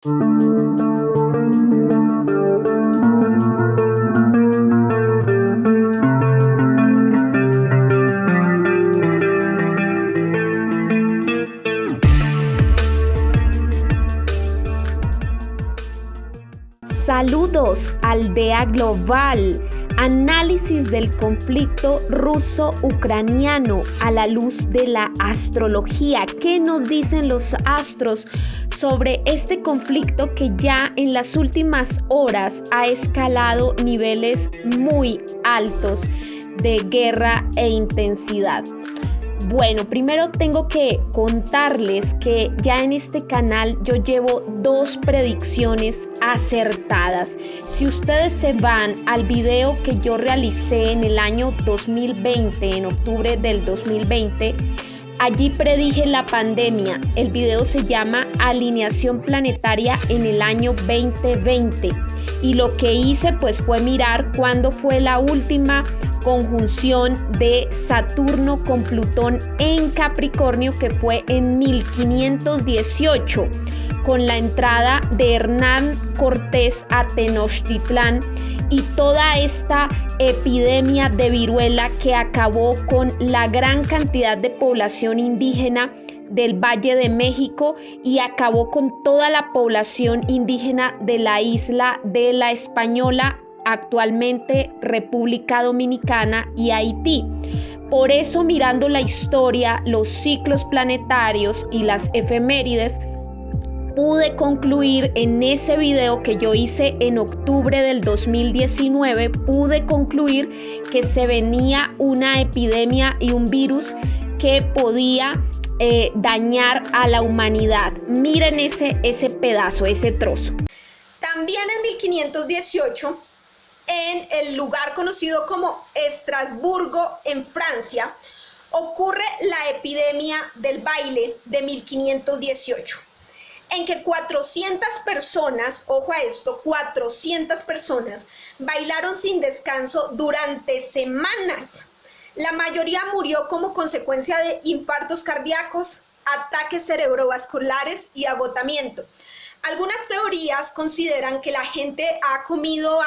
Saludos, Aldea Global. Análisis del conflicto ruso-ucraniano a la luz de la astrología. ¿Qué nos dicen los astros sobre este conflicto que ya en las últimas horas ha escalado niveles muy altos de guerra e intensidad? Bueno, primero tengo que contarles que ya en este canal yo llevo 2 predicciones acertadas. Si ustedes se van al video que yo realicé en el año 2020, en octubre del 2020, allí predije la pandemia. El video se llama Alineación Planetaria en el año 2020. Y lo que hice pues fue mirar cuándo fue la última conjunción de Saturno con Plutón en Capricornio, que fue en 1518, con la entrada de Hernán Cortés a Tenochtitlán y toda esta epidemia de viruela que acabó con la gran cantidad de población indígena del Valle de México y acabó con toda la población indígena de la isla de La Española, actualmente República Dominicana y Haití. Por eso, mirando la historia, los ciclos planetarios y las efemérides, pude concluir en ese video que yo hice en octubre del 2019, pude concluir que se venía una epidemia y un virus que podía dañar a la humanidad. Miren ese pedazo, ese trozo. También en 1518, en el lugar conocido como Estrasburgo, en Francia, ocurre la epidemia del baile de 1518, en que 400 personas, ojo a esto, 400 personas bailaron sin descanso durante semanas. La mayoría murió como consecuencia de infartos cardíacos, ataques cerebrovasculares y agotamiento. Algunas teorías consideran que la gente ha comido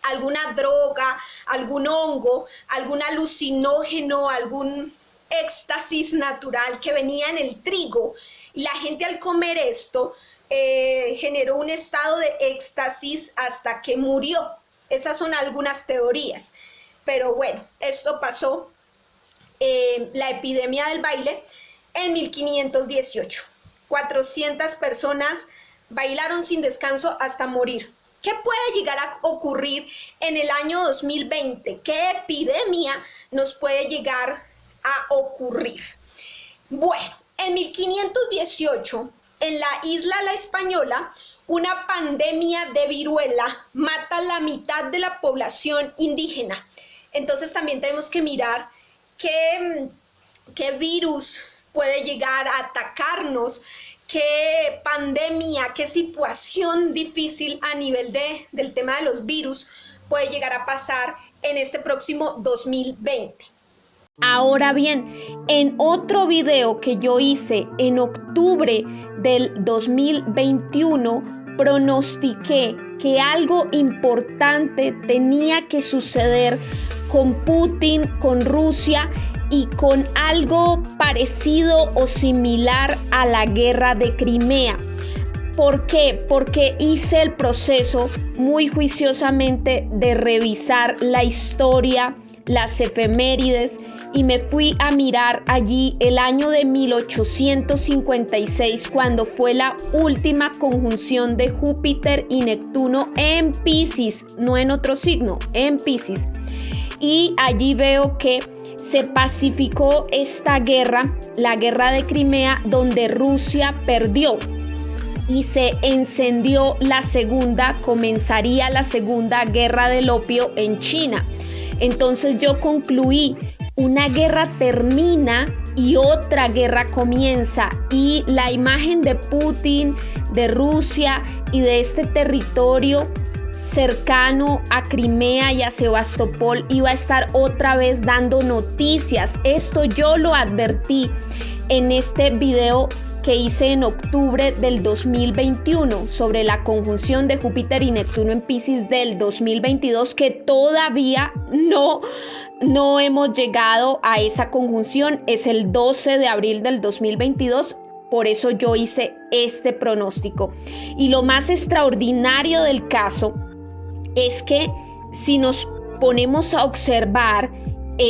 alguna droga, algún hongo, algún alucinógeno, algún éxtasis natural que venía en el trigo, y la gente al comer esto generó un estado de éxtasis hasta que murió. Esas son algunas teorías, pero bueno, esto pasó, la epidemia del baile en 1518. 400 personas bailaron sin descanso hasta morir. ¿Qué puede llegar a ocurrir en el año 2020? ¿Qué epidemia nos puede llegar a ocurrir? Bueno, en 1518, en la isla La Española, una pandemia de viruela mata a la mitad de la población indígena. Entonces también tenemos que mirar qué virus puede llegar a atacarnos, qué pandemia, qué situación difícil a nivel del tema de los virus puede llegar a pasar en este próximo 2020. Ahora bien, en otro video que yo hice en octubre del 2021, pronostiqué que algo importante tenía que suceder con Putin, con Rusia y con algo parecido o similar a la guerra de Crimea. ¿Por qué? Porque hice el proceso muy juiciosamente de revisar la historia, las efemérides, y me fui a mirar allí el año de 1856, cuando fue la última conjunción de Júpiter y Neptuno en Piscis, no en otro signo, en Piscis. Y allí veo que se pacificó esta guerra, la guerra de Crimea, donde Rusia perdió. Y se encendió comenzaría la segunda guerra del opio en China. Entonces yo concluí, una guerra termina y otra guerra comienza, y la imagen de Putin, de Rusia y de este territorio cercano a Crimea y a Sebastopol iba a estar otra vez dando noticias. Esto yo lo advertí en este video que hice en octubre del 2021 sobre la conjunción de Júpiter y Neptuno en Piscis del 2022, que todavía no hemos llegado a esa conjunción. Es el 12 de abril del 2022. Por eso yo hice este pronóstico. Y lo más extraordinario del caso es que si nos ponemos a observar,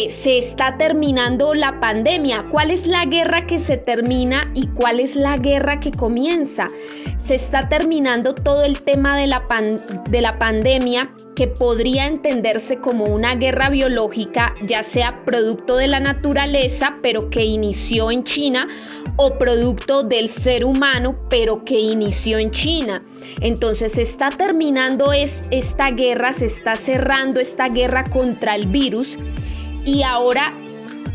se está terminando la pandemia. ¿Cuál es la guerra que se termina y cuál es la guerra que comienza? Se está terminando todo el tema de la pandemia, que podría entenderse como una guerra biológica, ya sea producto de la naturaleza, pero que inició en China, o producto del ser humano, pero que inició en China. Entonces se está terminando esta guerra, se está cerrando esta guerra contra el virus. Y ahora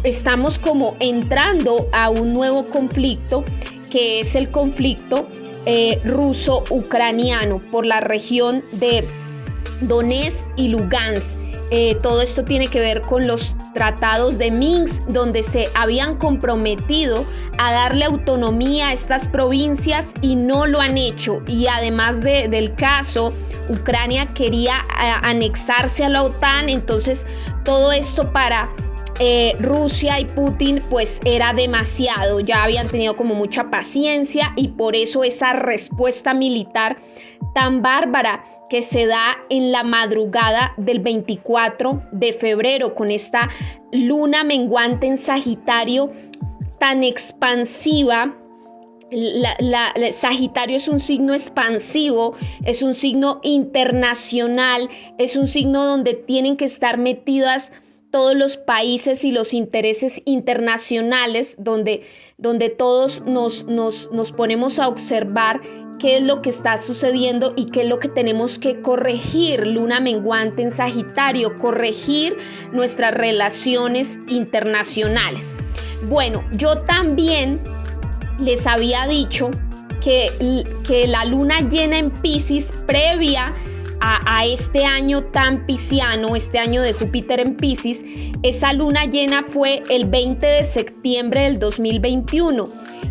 estamos como entrando a un nuevo conflicto, que es el conflicto ruso-ucraniano por la región de Donetsk y Lugansk. Todo esto tiene que ver con los tratados de Minsk, donde se habían comprometido a darle autonomía a estas provincias y no lo han hecho. Y además del caso, Ucrania quería anexarse a la OTAN, entonces todo esto para Rusia y Putin pues era demasiado. Ya habían tenido como mucha paciencia, y por eso esa respuesta militar tan bárbara que se da en la madrugada del 24 de febrero con esta luna menguante en Sagitario tan expansiva. Sagitario es un signo expansivo, es un signo internacional, es un signo donde tienen que estar metidas todos los países y los intereses internacionales, donde todos nos ponemos a observar qué es lo que está sucediendo y qué es lo que tenemos que corregir. Luna menguante en Sagitario, corregir nuestras relaciones internacionales. Bueno, yo también les había dicho que la luna llena en Piscis, previa a este año tan pisciano, este año de Júpiter en Piscis, esa luna llena fue el 20 de septiembre del 2021.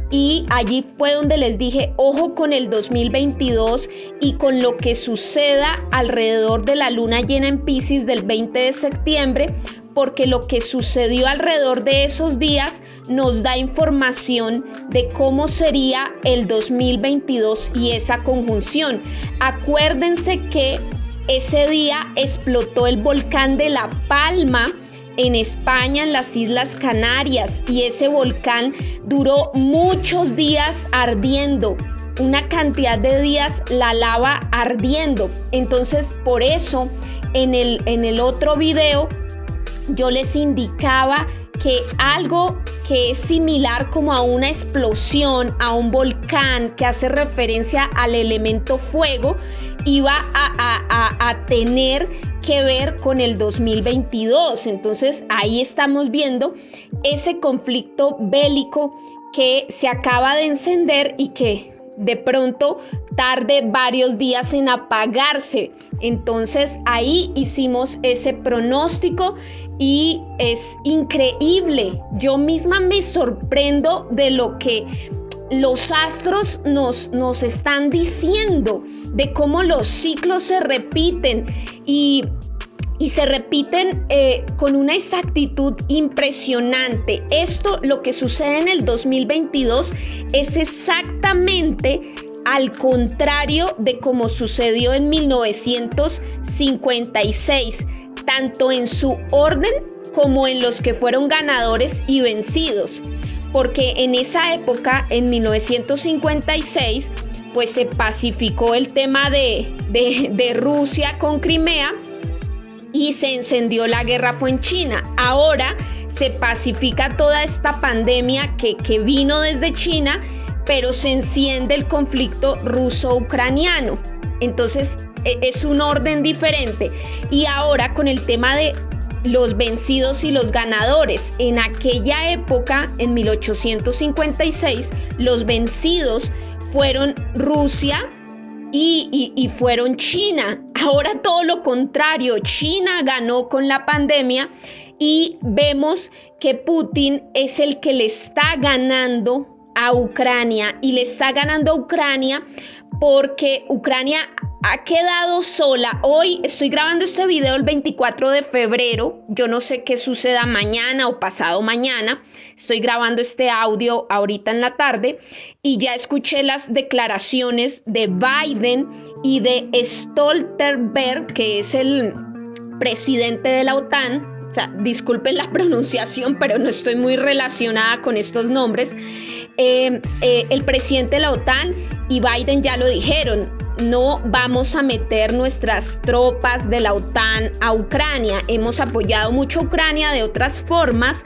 Y allí fue donde les dije, ojo con el 2022 y con lo que suceda alrededor de la luna llena en Piscis del 20 de septiembre, porque lo que sucedió alrededor de esos días nos da información de cómo sería el 2022 y esa conjunción. Acuérdense que ese día explotó el volcán de La Palma en España, en las Islas Canarias, y ese volcán duró muchos días ardiendo, una cantidad de días la lava ardiendo. Entonces, por eso en el otro video yo les indicaba que algo que es similar como a una explosión, a un volcán, que hace referencia al elemento fuego, iba a tener que ver con el 2022. Entonces ahí estamos viendo ese conflicto bélico que se acaba de encender y que de pronto tarde varios días en apagarse. Entonces ahí hicimos ese pronóstico y es increíble. Yo misma me sorprendo de lo que los astros nos están diciendo, de cómo los ciclos se repiten y se repiten con una exactitud impresionante. Esto, lo que sucede en el 2022, es exactamente al contrario de como sucedió en 1956, tanto en su orden como en los que fueron ganadores y vencidos. Porque en esa época, en 1956, pues se pacificó el tema de Rusia con Crimea y se encendió la guerra, fue en China. Ahora se pacifica toda esta pandemia que vino desde China, pero se enciende el conflicto ruso-ucraniano. Entonces es un orden diferente. Y ahora con el tema de los vencidos y los ganadores. En aquella época, en 1856, los vencidos fueron Rusia y fueron China. Ahora todo lo contrario, China ganó con la pandemia y vemos que Putin es el que le está ganando a Ucrania y le está ganando a Ucrania porque Ucrania ha quedado sola. Hoy estoy grabando este video el 24 de febrero. Yo no sé qué suceda mañana o pasado mañana. Estoy grabando este audio ahorita en la tarde y ya escuché las declaraciones de Biden y de Stoltenberg, que es el presidente de la OTAN. O sea, disculpen la pronunciación, pero no estoy muy relacionada con estos nombres. El presidente de la OTAN y Biden ya lo dijeron. No vamos a meter nuestras tropas de la OTAN a Ucrania. Hemos apoyado mucho a Ucrania de otras formas,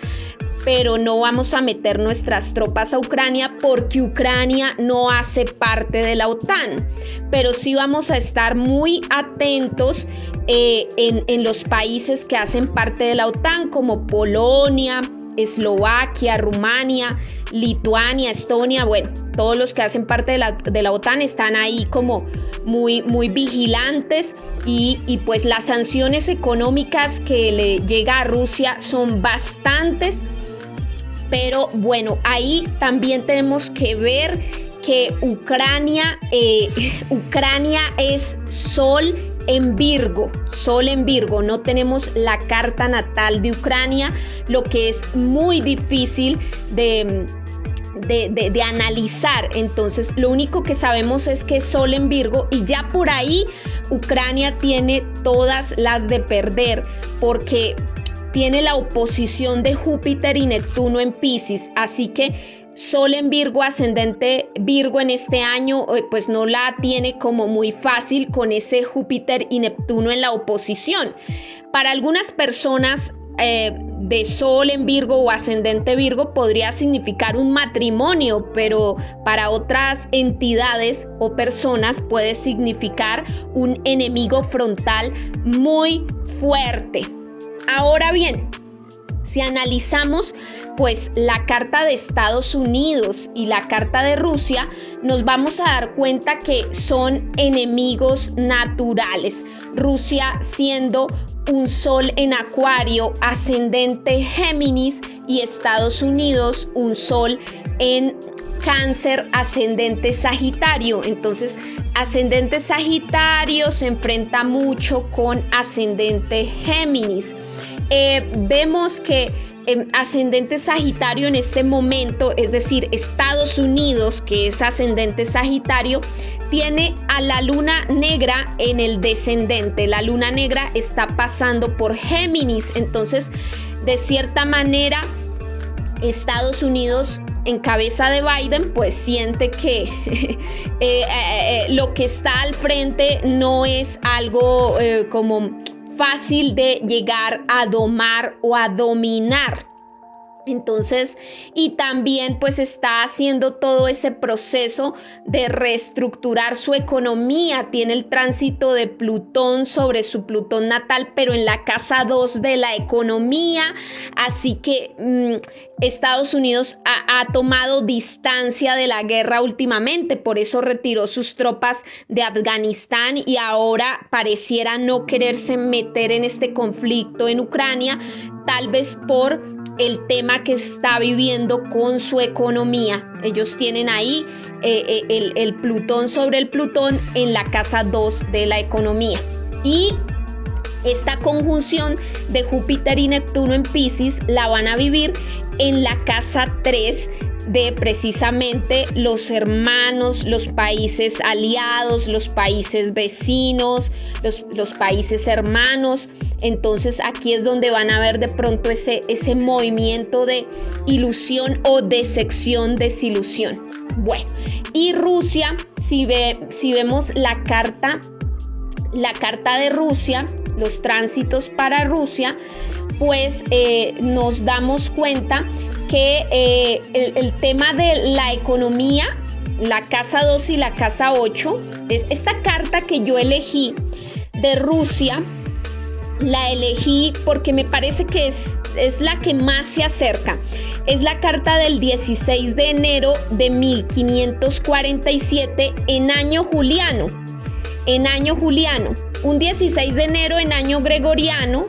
pero no vamos a meter nuestras tropas a Ucrania porque Ucrania no hace parte de la OTAN. Pero sí vamos a estar muy atentos en los países que hacen parte de la OTAN, como Polonia, Eslovaquia, Rumania, Lituania, Estonia. Bueno, todos los que hacen parte de la OTAN están ahí como muy vigilantes y pues las sanciones económicas que le llega a Rusia son bastantes. Pero bueno, ahí también tenemos que ver que Ucrania es Sol en Virgo, no tenemos la carta natal de Ucrania, lo que es muy difícil de analizar. Entonces, lo único que sabemos es que es Sol en Virgo y ya por ahí Ucrania tiene todas las de perder porque tiene la oposición de Júpiter y Neptuno en Piscis, así que Sol en Virgo, ascendente Virgo en este año, pues no la tiene como muy fácil con ese Júpiter y Neptuno en la oposición. Para algunas personas de Sol en Virgo o ascendente Virgo podría significar un matrimonio, pero para otras entidades o personas puede significar un enemigo frontal muy fuerte. Ahora bien, si analizamos pues la carta de Estados Unidos y la carta de Rusia, nos vamos a dar cuenta que son enemigos naturales. Rusia siendo un Sol en Acuario, ascendente Géminis, y Estados Unidos un Sol en Cáncer, ascendente Sagitario. Entonces, ascendente Sagitario se enfrenta mucho con ascendente Géminis. Vemos que ascendente Sagitario en este momento, es decir, Estados Unidos, que es ascendente Sagitario, tiene a la luna negra en el descendente. La luna negra está pasando por Géminis. Entonces, de cierta manera, Estados Unidos en cabeza de Biden pues siente que lo que está al frente no es algo como fácil de llegar a domar o a dominar. Entonces, y también pues está haciendo todo ese proceso de reestructurar su economía. Tiene el tránsito de Plutón sobre su Plutón natal, pero en la casa 2 de la economía. Así que Estados Unidos ha tomado distancia de la guerra últimamente, por eso retiró sus tropas de Afganistán y ahora pareciera no quererse meter en este conflicto en Ucrania, tal vez por el tema que está viviendo con su economía. Ellos tienen ahí el Plutón sobre el Plutón en la casa 2 de la economía. Y esta conjunción de Júpiter y Neptuno en Piscis la van a vivir en la casa 3 de precisamente los hermanos, los países aliados, los países vecinos, los países hermanos. Entonces aquí es donde van a ver de pronto ese movimiento de ilusión o decepción, desilusión. Bueno, y Rusia, si vemos la carta de Rusia, los tránsitos para Rusia, pues nos damos cuenta que el tema de la economía, la casa 2 y la casa 8, esta carta que yo elegí de Rusia, la elegí porque me parece que es la que más se acerca. Es la carta del 16 de enero de 1547 en año juliano. Un 16 de enero en año gregoriano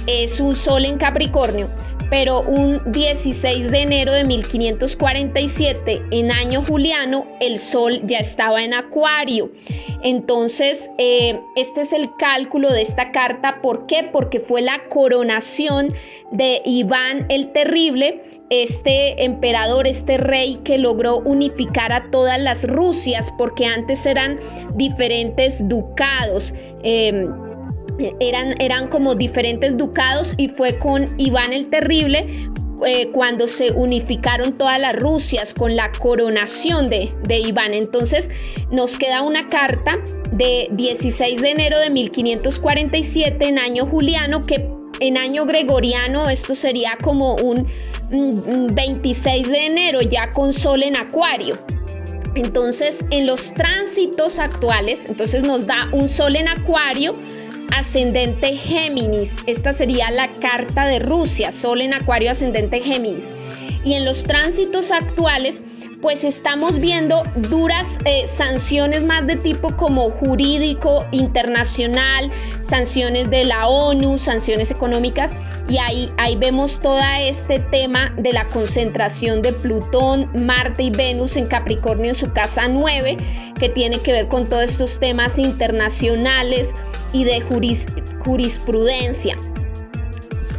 es un sol en Capricornio, pero un 16 de enero de 1547, en año juliano, el sol ya estaba en Acuario. Entonces, este es el cálculo de esta carta. ¿Por qué? Porque fue la coronación de Iván el Terrible, este emperador, este rey que logró unificar a todas las Rusias, porque antes eran diferentes ducados. Eran como diferentes ducados, y fue con Iván el Terrible cuando se unificaron todas las Rusias con la coronación de Iván. Entonces nos queda una carta de 16 de enero de 1547 en año juliano, que en año gregoriano esto sería como un 26 de enero, ya con sol en Acuario. Entonces, en los tránsitos actuales, entonces nos da un sol en Acuario, ascendente Géminis. Esta sería la carta de Rusia, sol en Acuario, ascendente Géminis. Y en los tránsitos actuales, pues estamos viendo duras sanciones más de tipo como jurídico, internacional, sanciones de la ONU, sanciones económicas, y ahí vemos todo este tema de la concentración de Plutón, Marte y Venus en Capricornio en su casa 9, que tiene que ver con todos estos temas internacionales y de jurisprudencia.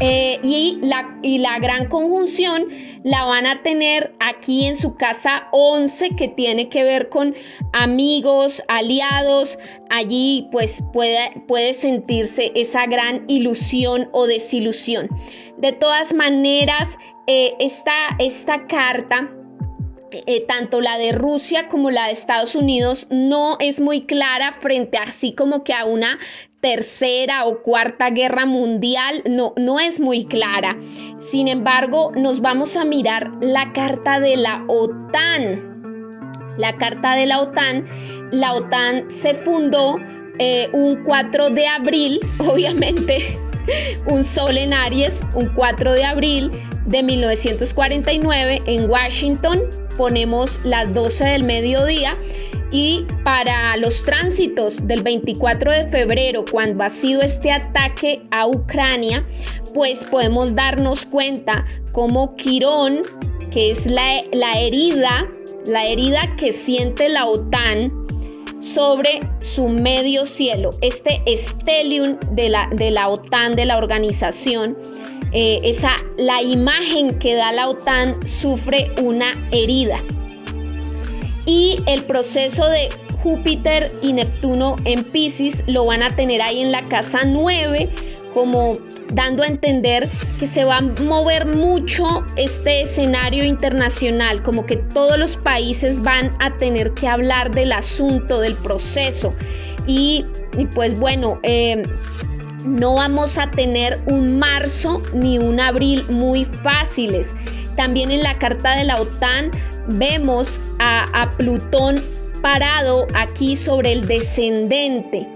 Y la gran conjunción la van a tener aquí en su casa 11, que tiene que ver con amigos, aliados. Allí pues puede sentirse esa gran ilusión o desilusión. De todas maneras, esta carta, tanto la de Rusia como la de Estados Unidos, no es muy clara frente así como que a una tercera o cuarta guerra mundial. No es muy clara. Sin embargo, nos vamos a mirar la carta de la OTAN. La carta de la OTAN se fundó un 4 de abril, obviamente un sol en Aries, un 4 de abril de 1949 en Washington. Ponemos las 12 del mediodía, y para los tránsitos del 24 de febrero, cuando ha sido este ataque a Ucrania, pues podemos darnos cuenta cómo Quirón, que es la herida que siente la OTAN sobre su medio cielo, este stellium de la OTAN, de la organización, la imagen que da la OTAN sufre una herida. Y el proceso de Júpiter y Neptuno en Piscis lo van a tener ahí en la casa 9, como dando a entender que se va a mover mucho este escenario internacional, como que todos los países van a tener que hablar del asunto, del proceso. Y pues bueno, no vamos a tener un marzo ni un abril muy fáciles. También en la carta de la OTAN vemos a Plutón parado aquí sobre el descendente,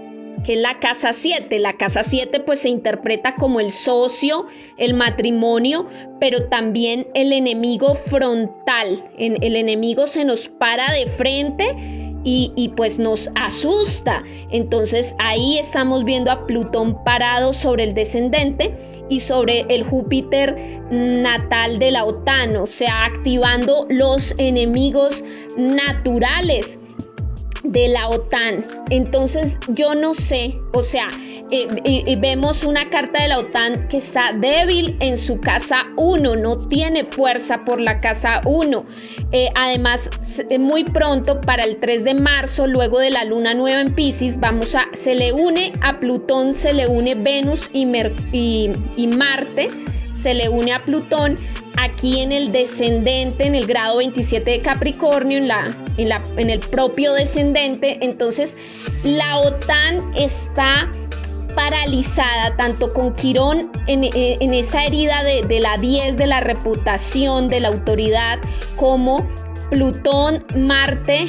que es la casa 7. La casa 7 pues se interpreta como el socio, el matrimonio, pero también el enemigo frontal. El enemigo se nos para de frente y pues nos asusta. Entonces ahí estamos viendo a Plutón parado sobre el descendente y sobre el Júpiter natal de la OTAN, o sea, activando los enemigos naturales de la OTAN. Entonces yo no sé, o sea, vemos una carta de la OTAN que está débil en su casa 1, no tiene fuerza por la casa 1. Además, muy pronto, para el 3 de marzo, luego de la luna nueva en Piscis, se le une a Plutón, se le une Venus y Marte, se le une a Plutón aquí en el descendente, en el grado 27 de Capricornio, en el propio descendente. Entonces la OTAN está paralizada, tanto con Quirón en esa herida de la 10, de la reputación, de la autoridad, como Plutón, Marte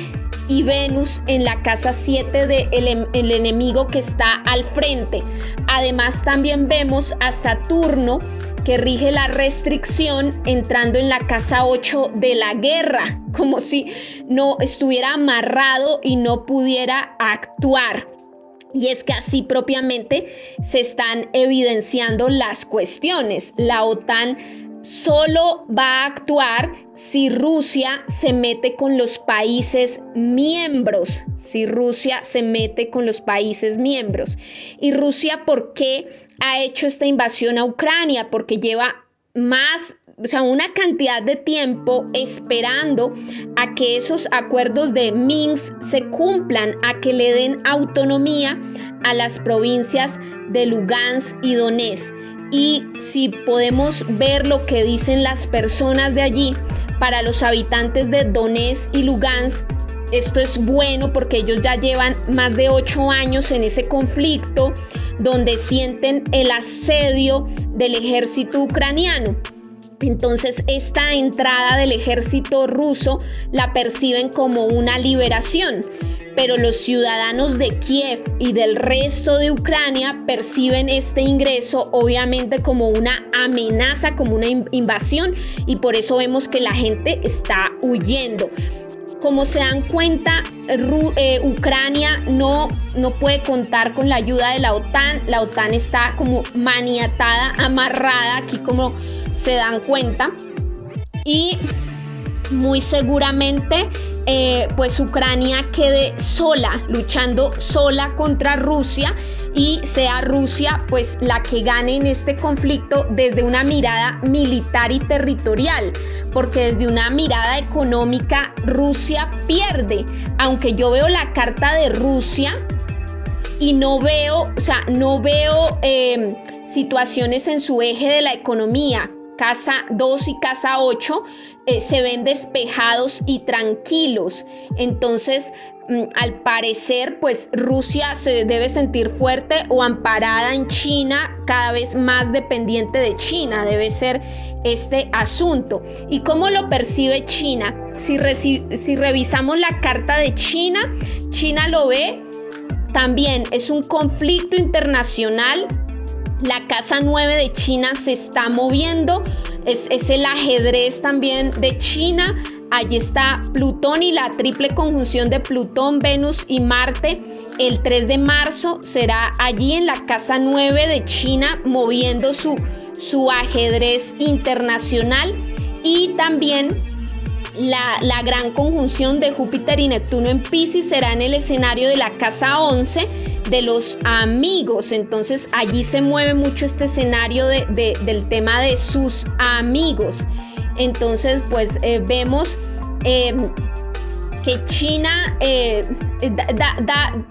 y Venus en la casa 7 del enemigo que está al frente. Además también vemos a Saturno, que rige la restricción, entrando en la casa 8 de la guerra, como si no estuviera amarrado y no pudiera actuar. Y es que así propiamente se están evidenciando las cuestiones. La OTAN solo va a actuar si Rusia se mete con los países miembros, ¿Y Rusia por qué ha hecho esta invasión a Ucrania? Porque lleva una cantidad de tiempo esperando a que esos acuerdos de Minsk se cumplan, a que le den autonomía a las provincias de Lugansk y Donetsk. Y si podemos ver lo que dicen las personas de allí, para los habitantes de Donetsk y Lugansk, esto es bueno porque ellos ya llevan más de 8 años en ese conflicto, donde sienten el asedio del ejército ucraniano. Entonces, esta entrada del ejército ruso la perciben como una liberación, pero los ciudadanos de Kiev y del resto de Ucrania perciben este ingreso obviamente como una amenaza, como una invasión, y por eso vemos que la gente está huyendo. Como se dan cuenta, Ucrania no puede contar con la ayuda de la OTAN. La OTAN está como maniatada, amarrada, aquí como se dan cuenta. Y muy seguramente pues Ucrania quede sola, luchando sola contra Rusia, y sea Rusia pues la que gane en este conflicto desde una mirada militar y territorial, porque desde una mirada económica Rusia pierde, aunque yo veo la carta de Rusia y no veo situaciones en su eje de la economía. Casa 2 y casa 8 se ven despejados y tranquilos. Entonces, al parecer, pues Rusia se debe sentir fuerte o amparada en China, cada vez más dependiente de China, debe ser este asunto. ¿Y cómo lo percibe China? Si revisamos la carta de China, China lo ve también, es un conflicto internacional. La casa 9 de China se está moviendo, es el ajedrez también de China. Allí está Plutón y la triple conjunción de Plutón, Venus y Marte. El 3 de marzo será allí en la casa 9 de China, moviendo su ajedrez internacional. Y también la gran conjunción de Júpiter y Neptuno en Piscis será en el escenario de la casa 11 de los amigos. Entonces allí se mueve mucho este escenario del tema de sus amigos. Entonces pues vemos que China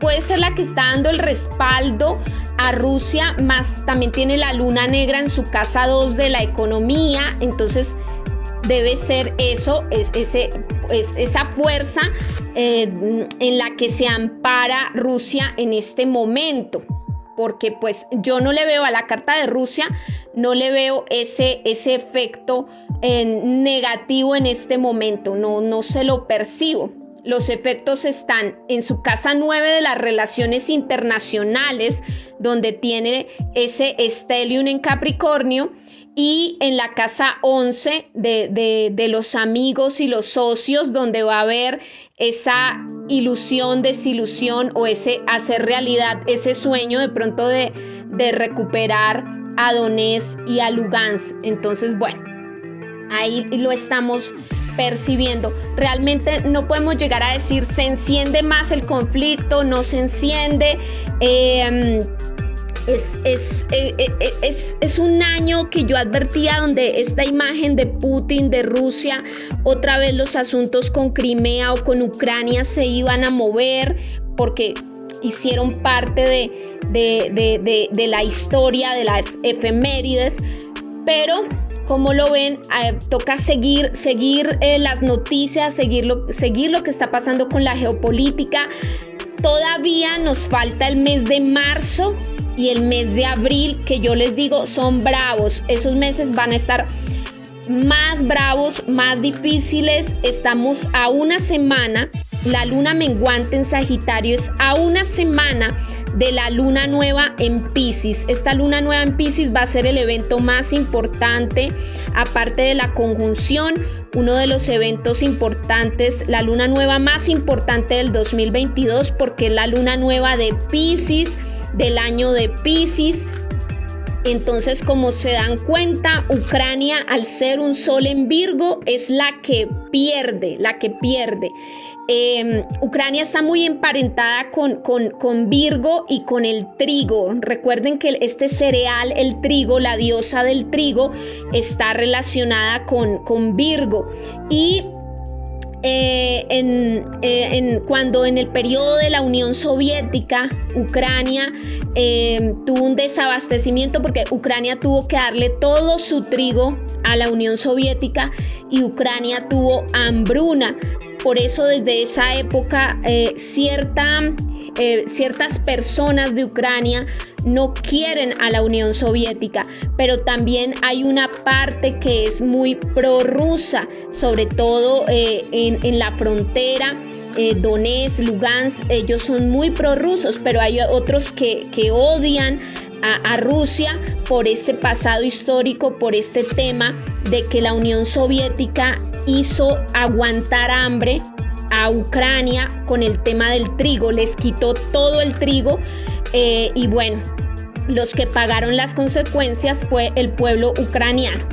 puede ser la que está dando el respaldo a Rusia, más también tiene la luna negra en su casa 2 de la economía. Entonces debe ser eso, esa fuerza en la que se ampara Rusia en este momento, porque pues yo no le veo a la carta de Rusia, no le veo ese efecto negativo en este momento, no se lo percibo. Los efectos están en su casa 9 de las relaciones internacionales, donde tiene ese stellium en Capricornio, y en la casa 11 de los amigos y los socios, donde va a haber esa ilusión, desilusión, o ese hacer realidad ese sueño de pronto de recuperar a Donetsk y a Lugansk. Entonces, bueno, ahí lo estamos percibiendo. Realmente no podemos llegar a decir se enciende más el conflicto, no se enciende. Es un año que yo advertía, donde esta imagen de Putin, de Rusia, otra vez los asuntos con Crimea o con Ucrania se iban a mover, porque hicieron parte de la historia, de las efemérides. Pero como lo ven, toca seguir las noticias, seguir lo que está pasando con la geopolítica. Todavía nos falta el mes de marzo y el mes de abril, que yo les digo son bravos. Esos meses van a estar más bravos, más difíciles. Estamos a una semana, la luna menguante en Sagitario es a una semana de la luna nueva en Piscis. Esta luna nueva en Piscis va a ser el evento más importante, aparte de la conjunción, uno de los eventos importantes, la luna nueva más importante del 2022, porque es la luna nueva de Piscis, del año de Piscis. Entonces, como se dan cuenta, Ucrania, al ser un sol en Virgo, es la que pierde. Ucrania está muy emparentada con Virgo y con el trigo. Recuerden que este cereal, el trigo, la diosa del trigo, está relacionada con Virgo. Y cuando en el periodo de la Unión Soviética, Ucrania tuvo un desabastecimiento porque Ucrania tuvo que darle todo su trigo a la Unión Soviética y Ucrania tuvo hambruna. Por eso desde esa época ciertas personas de Ucrania no quieren a la Unión Soviética, pero también hay una parte que es muy prorrusa, sobre todo en la frontera. Donetsk, Lugansk, ellos son muy prorrusos, pero hay otros que odian a Rusia por este pasado histórico, por este tema de que la Unión Soviética hizo aguantar hambre a Ucrania con el tema del trigo, les quitó todo el trigo y bueno, los que pagaron las consecuencias fue el pueblo ucraniano.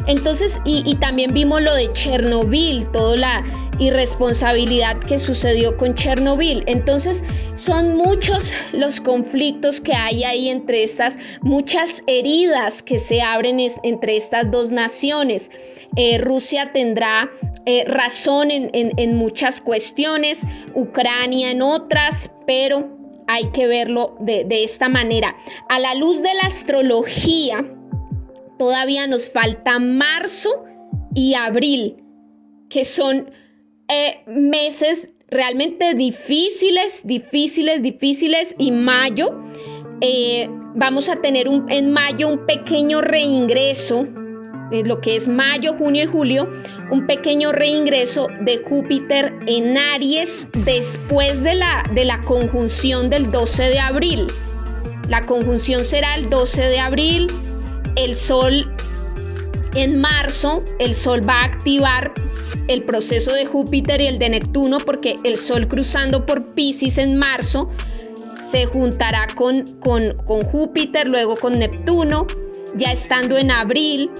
Entonces, y también vimos lo de Chernobyl, toda la irresponsabilidad que sucedió con Chernobyl. Entonces, son muchos los conflictos que hay ahí entre estas, muchas heridas que se abren entre estas dos naciones. Rusia tendrá razón en muchas cuestiones, Ucrania en otras, pero hay que verlo de esta manera. A la luz de la astrología, todavía nos falta marzo y abril, que son meses realmente difíciles, y mayo. Vamos a tener en mayo un pequeño reingreso, lo que es mayo, junio y julio, un pequeño reingreso de Júpiter en Aries después de la conjunción del 12 de abril. La conjunción será el 12 de abril, el Sol en marzo, el Sol va a activar el proceso de Júpiter y el de Neptuno, porque el Sol cruzando por Piscis en marzo se juntará con Júpiter, luego con Neptuno. Ya estando en abril,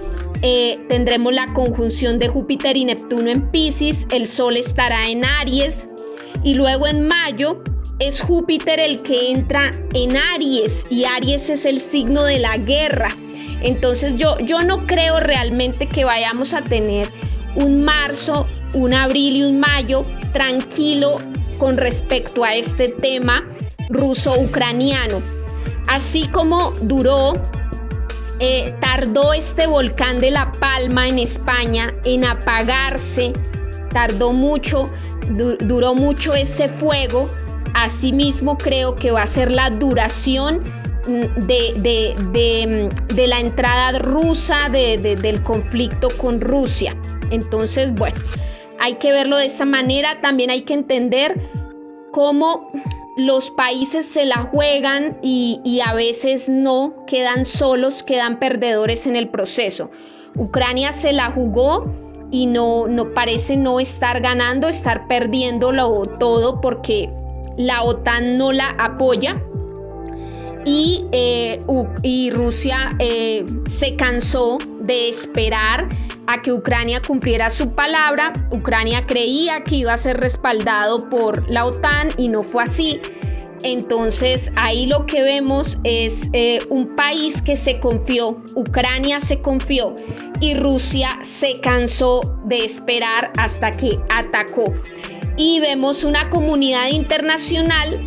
tendremos la conjunción de Júpiter y Neptuno en Piscis, el Sol estará en Aries, y luego en mayo es Júpiter el que entra en Aries, y Aries es el signo de la guerra. Entonces yo no creo realmente que vayamos a tener un marzo, un abril y un mayo tranquilo con respecto a este tema ruso-ucraniano. Así como tardó este volcán de La Palma en España en apagarse, duró mucho ese fuego, asimismo creo que va a ser la duración de la entrada rusa, del conflicto con Rusia. Entonces, bueno, hay que verlo de esta manera. También hay que entender cómo los países se la juegan y a veces no, quedan solos, quedan perdedores en el proceso. Ucrania se la jugó y no parece no estar ganando, estar perdiéndolo todo porque la OTAN no la apoya. Y Rusia se cansó de esperar a que Ucrania cumpliera su palabra. Ucrania creía que iba a ser respaldado por la OTAN y no fue así. Entonces ahí lo que vemos es un país que se confió, Ucrania se confió y Rusia se cansó de esperar hasta que atacó. Y vemos una comunidad internacional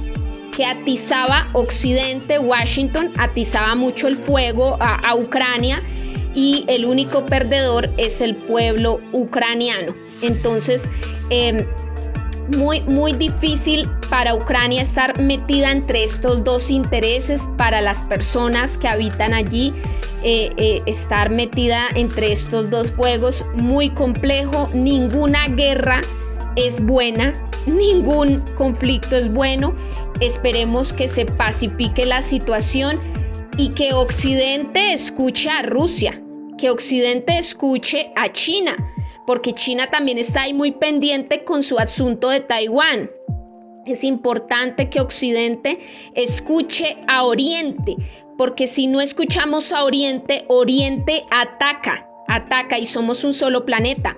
que atizaba Occidente, Washington, atizaba mucho el fuego a Ucrania y el único perdedor es el pueblo ucraniano. Entonces, muy difícil para Ucrania estar metida entre estos dos intereses, para las personas que habitan allí, estar metida entre estos dos fuegos, muy complejo. Ninguna guerra es buena, ningún conflicto es bueno. Esperemos que se pacifique la situación y que Occidente escuche a Rusia, que Occidente escuche a China, porque China también está ahí muy pendiente con su asunto de Taiwán. Es importante que Occidente escuche a Oriente, porque si no escuchamos a Oriente, Oriente ataca y somos un solo planeta.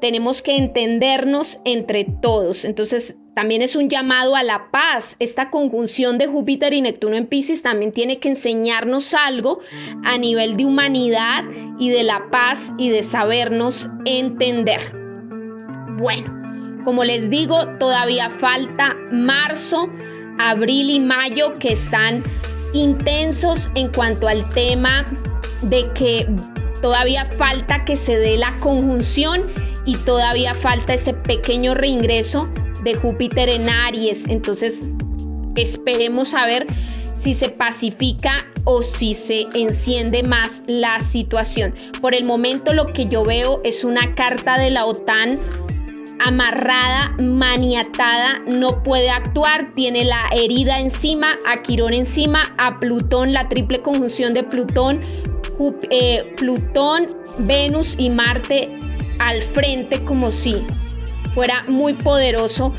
Tenemos que entendernos entre todos. Entonces, también es un llamado a la paz. Esta conjunción de Júpiter y Neptuno en Piscis también tiene que enseñarnos algo a nivel de humanidad y de la paz y de sabernos entender. Bueno, como les digo, todavía falta marzo, abril y mayo, que están intensos en cuanto al tema de que todavía falta que se dé la conjunción y todavía falta ese pequeño reingreso de Júpiter en Aries. Entonces, esperemos a ver si se pacifica o si se enciende más la situación. Por el momento, lo que yo veo es una carta de la OTAN amarrada, maniatada, no puede actuar, tiene la herida encima, a Quirón encima, a Plutón, la triple conjunción de Plutón, Venus y Marte al frente, como si fuera muy poderoso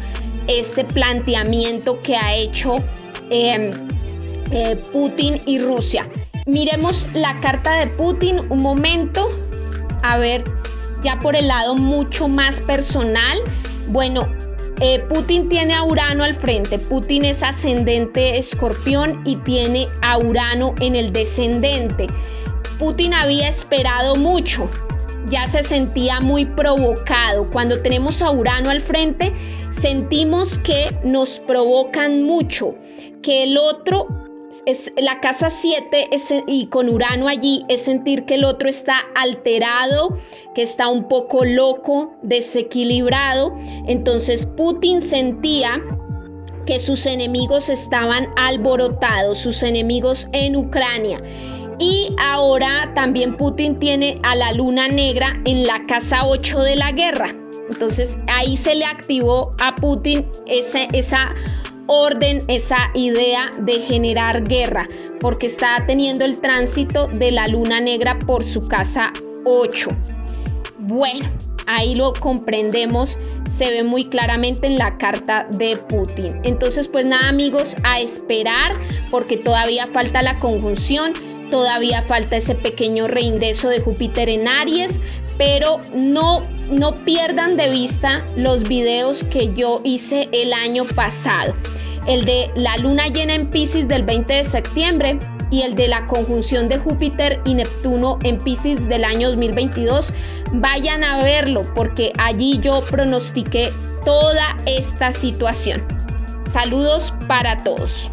este planteamiento que ha hecho Putin y Rusia. Miremos la carta de Putin un momento, a ver, ya por el lado mucho más personal. Bueno, Putin tiene a Urano al frente. Putin es ascendente Escorpión y tiene a Urano en el descendente. Putin había esperado mucho, ya se sentía muy provocado. Cuando tenemos a Urano al frente, sentimos que nos provocan mucho, que el otro es la casa 7 y con Urano allí es sentir que el otro está alterado, que está un poco loco, desequilibrado. Entonces Putin sentía que sus enemigos estaban alborotados, sus enemigos en Ucrania. Y ahora también Putin tiene a la luna negra en la casa 8 de la guerra. Entonces ahí se le activó a Putin esa orden, esa idea de generar guerra, porque está teniendo el tránsito de la luna negra por su casa 8. Bueno, ahí lo comprendemos, se ve muy claramente en la carta de Putin. Entonces, pues nada, amigos, a esperar, porque todavía falta la conjunción, todavía falta ese pequeño reingreso de Júpiter en Aries, pero no pierdan de vista los videos que yo hice el año pasado. El de la luna llena en Piscis del 20 de septiembre y el de la conjunción de Júpiter y Neptuno en Piscis del año 2022. Vayan a verlo porque allí yo pronostiqué toda esta situación. Saludos para todos.